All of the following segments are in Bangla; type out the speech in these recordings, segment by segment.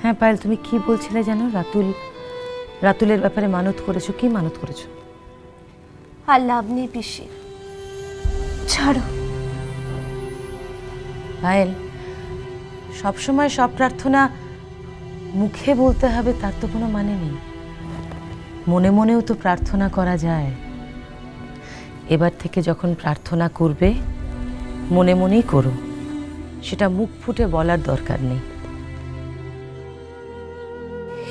হ্যাঁ পায়েল, তুমি কি বলছিলে জানো? রাতুলের ব্যাপারে মানত করেছো, কি মানত করেছো? আর লাভ নেই পিসি, ছাড়ো। পায়েল, সবসময় সব প্রার্থনা মুখে বলতে হবে তার তো কোনো মানে নেই। মনে মনেও তো প্রার্থনা করা যায়। এবার থেকে যখন প্রার্থনা করবে মনে মনেই করো, সেটা মুখ ফুটে বলার দরকার নেই।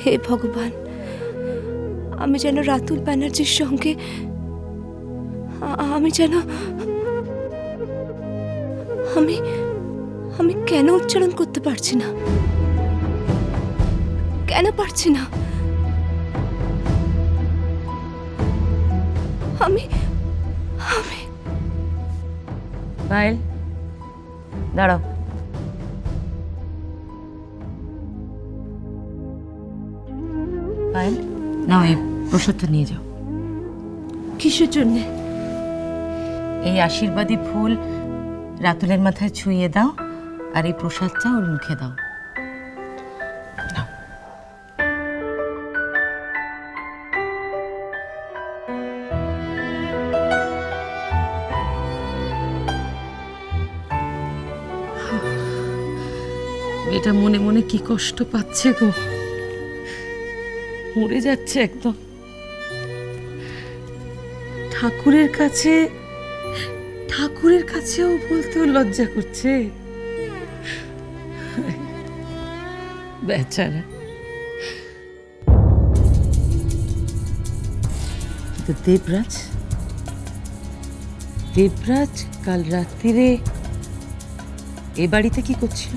হে ভগবান, আমি যেন রাতুল ব্যানার্জির সঙ্গে আমি কেন উচ্চারণ করতে পারছি না? কেন পারছি না? আমি পায়েল দাঁড়াও। পায়েল নাও, এই প্রসাদটা নিয়ে যাও। কিসের জন্যে? এই আশীর্বাদী ফুল রাতুলের মাথায় ছুঁয়ে দাও, আর এই প্রসাদটা ওর মুখে দাও। এটা মনে মনে কি কষ্ট পাচ্ছে গো, মরে যাচ্ছে একদম। ঠাকুরের কাছেও বলতেও লজ্জা করছে, বেচারা। কিন্তু দেবরাজ কাল রাত্রিরে এ বাড়িতে কি করছিল?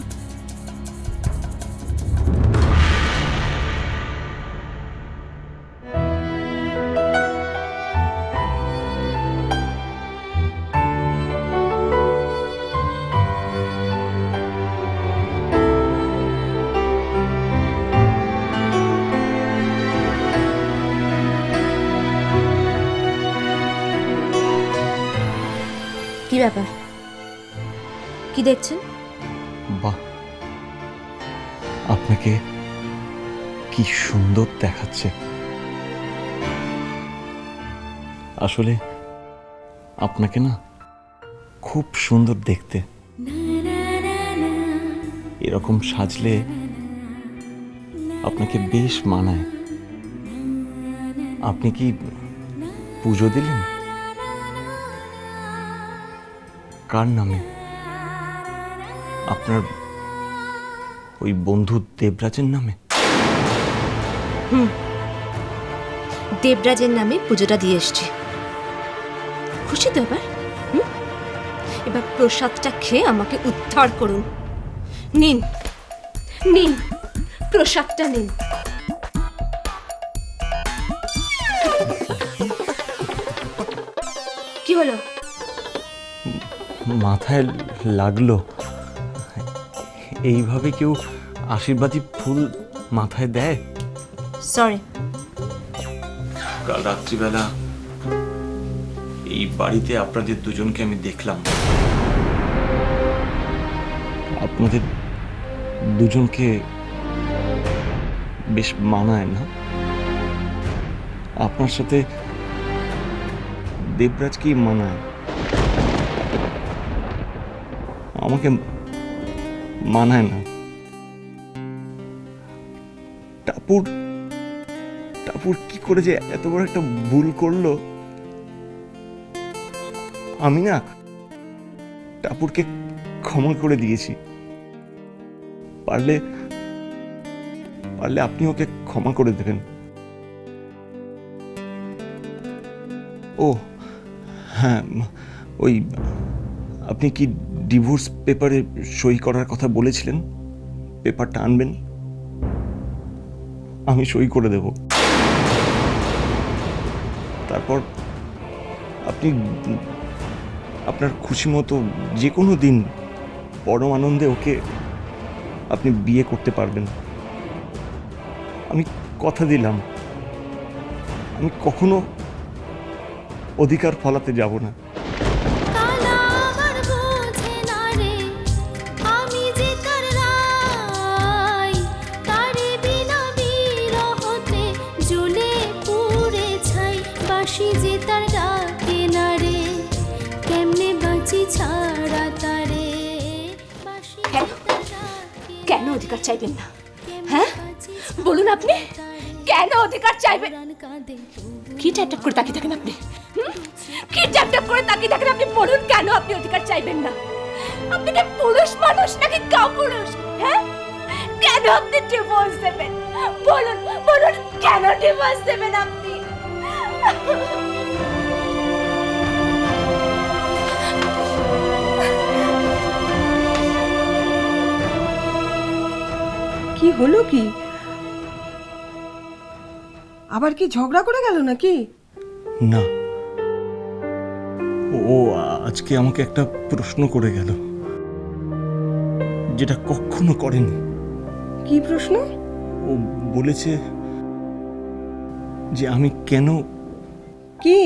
কি ব্যাপার? কি দেখছেন? বাহ, আপনাকে কি সুন্দর দেখাচ্ছে। আসলে আপনাকে না খুব সুন্দর দেখতে। এরকম সাজলে আপনাকে বেশ মানায়। আপনি কি পুজো দিলেন? কার নামে? আপনার ওই বন্ধু দেবরাজের নামে? দেবরাজের নামে পুজোটা দিয়ে এসছি। খুশি তো এবার? এবার প্রসাদটা খেয়ে আমাকে উদ্ধার করুন। নিন নিন, প্রসাদটা নিন। কি হলো? মাথায় লাগলো। এইভাবে কেউ আশীর্বাদী ফুল মাথায় দেয়? সরি। কাল রাত্রিবেলা এই বাড়িতে আপনাদের দুজনকে আমি দেখলাম। আপনাদের দুজনকে বেশ মানায় না? আপনার সাথে দেবরাজকেই মানায়, আমাকে মানায় না। টাপুর কি করে যে এত বড় একটা ভুল করলো, আমি না টাপুরকে ক্ষমা করে দিয়েছি। পারলে আপনি ওকে ক্ষমা করে দেবেন। ও হ্যাঁ, ওই আপনি কি ডিভোর্স পেপারে সই করার কথা বলেছিলেন? পেপারটা আনবেন, আমি সই করে দেব। তারপর আপনি আপনার খুশি মতো যে কোনো দিন পরম আনন্দে ওকে আপনি বিয়ে করতে পারবেন। আমি কথা দিলাম, আমি কখনো অধিকার ফলাতে যাব না। আমি যে তার রাই, তারি বাঁশি যে তার ডাকে না রে, কেমনে বাঁচি ছাড়া তারে। বাঁশি যে কেন? তার ডাকে না কেন অধিকার চাইবেন না? হ্যাঁ বলুন আপনি কেন অধিকার চাইবেন? প্রাণ কাঁদে তবু কি ট্যাপ করে তাকিয়ে থাকেন আপনি? কি ট্যাপ করে তাকিয়ে থাকেন আপনি? বলুন কেন আপনি অধিকার চাইবেন না? আপনি কি পুরুষ মানুষ নাকি কাপুরুষ? হ্যাঁ কেন আপনি ডিভোর্স দেবেন? বলুন বলুন কেন ডিভোর্স দেবেন আপনি? কি হলো কি? আবার কি ঝগড়া করে গেল নাকি? না, ও আজকে আমাকে একটা প্রশ্ন করে গেল, যেটা কখনো করেনি। কি প্রশ্ন? ও বলেছে যে আমি কেন কি?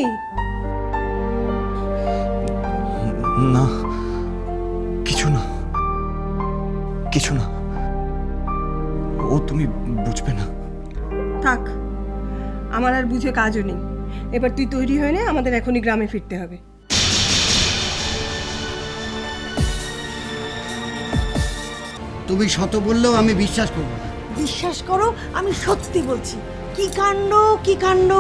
না, কিছু না, কিছু না। ও তুমি বুঝবে না। থাক, আমার আর বুঝে কাজও নেই। এবার তুই তৈরি হয়ে নে, আমাদের এখনই গ্রামে ফিরতে হবে। তুমি শত বললেও আমি বিশ্বাস করব না। বিশ্বাস করো, আমি সত্যি বলছি। কি কাণ্ড, কি কাণ্ড!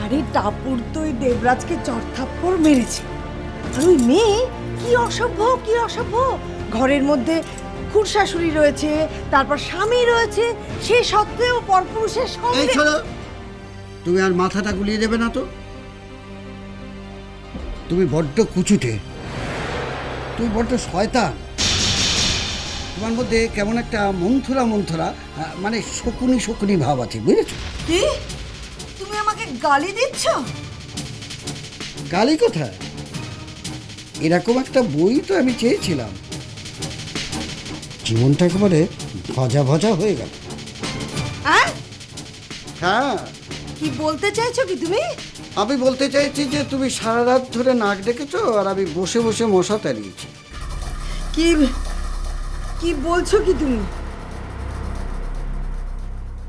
আরে টাপুর তো ওই দেবরাজকে চড়থাপ্পড় মেরেছে, আর ওই মেয়ে কি অসভ্য, কি অসভ্য! ঘরের মধ্যে খুড়শাশুড়ি রয়েছে, তারপর স্বামী রয়েছে, সে সত্ত্বেও পরপুরুষের এই সঙ্গে। শোনো, তুমি আর মাথাটা গুলিয়ে দেবে না তো? তুমি বড্ড কুচুটে, তুমি বড্ড শয়তান। তোমার মধ্যে কেমন একটা মন্থরা মন্থরা, মানে শকুনি শকুনি ভাব আছে, বুঝেছো? কি? তুমি আমাকে গালি দিচ্ছ? গালি কোথায়? এরকম একটা বই তো আমি চেয়েছিলাম। জীবনটা একেবারে ভজা ভজা হয়ে গেল। হ্যাঁ, হ্যাঁ, কি বলতে চাইছো কি তুমি? আমি বলতে চাইছি যে তুমি সারা রাত ধরে নাক ডেকেছো, আর আমি বসে বসে মশা তাড়িয়েছি। কি কি বলছো কি তুমি?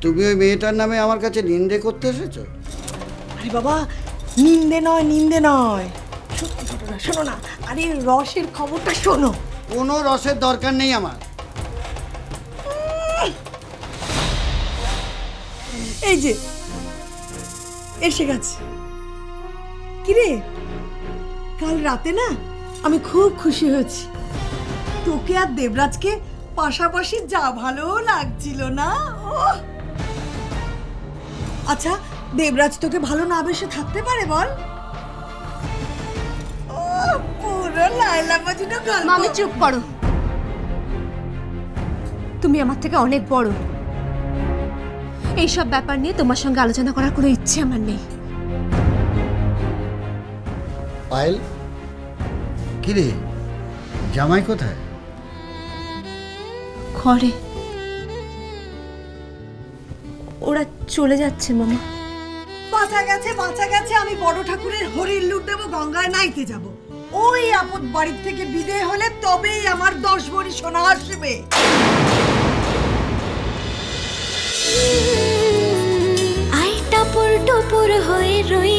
তুমি ওই মেয়েটার নামে আমার কাছে নিন্দে করতে এসেছো? আরে বাবা, নিন্দে নয়, নিন্দে নয়। সত্যি ঘটনা শোনো না। আরে রসের খবরটা শোনো। কোনো রসের দরকার নেই আমার। এই যে এসে গেছে। কিরে, কাল রাতে না আমি খুব খুশি হয়েছি। তোকে আর দেবরাজকে পাশাপাশি যা ভালো লাগছিল না। ওহ! আচ্ছা, দেবরাজ তোকে ভালো না বেশে থাকতে পারে বল? ও পুরো লায়লা মজনু গল্প। মামি চুপ করো। তুমি আমার থেকে অনেক বড়। এইসব ব্যাপার নিয়ে তোমার সঙ্গে আলোচনা করার কোনো ইচ্ছে আমার নেই। পায়েল, কিরে জামাই কোথায়? ঘরে। ওরা চলে যাচ্ছে মামা। বাঁচা গেছে, বাঁচা গেছে। আমি বড় ঠাকুরের হরির লুট দেবো, গঙ্গায় নাইতে যাব। ওই আপদ বাড়ির থেকে বিদেয় হলে তবেই আমার 10 ভরি সোনা আসবে। আই টাপুর টুপুর হয়ে রই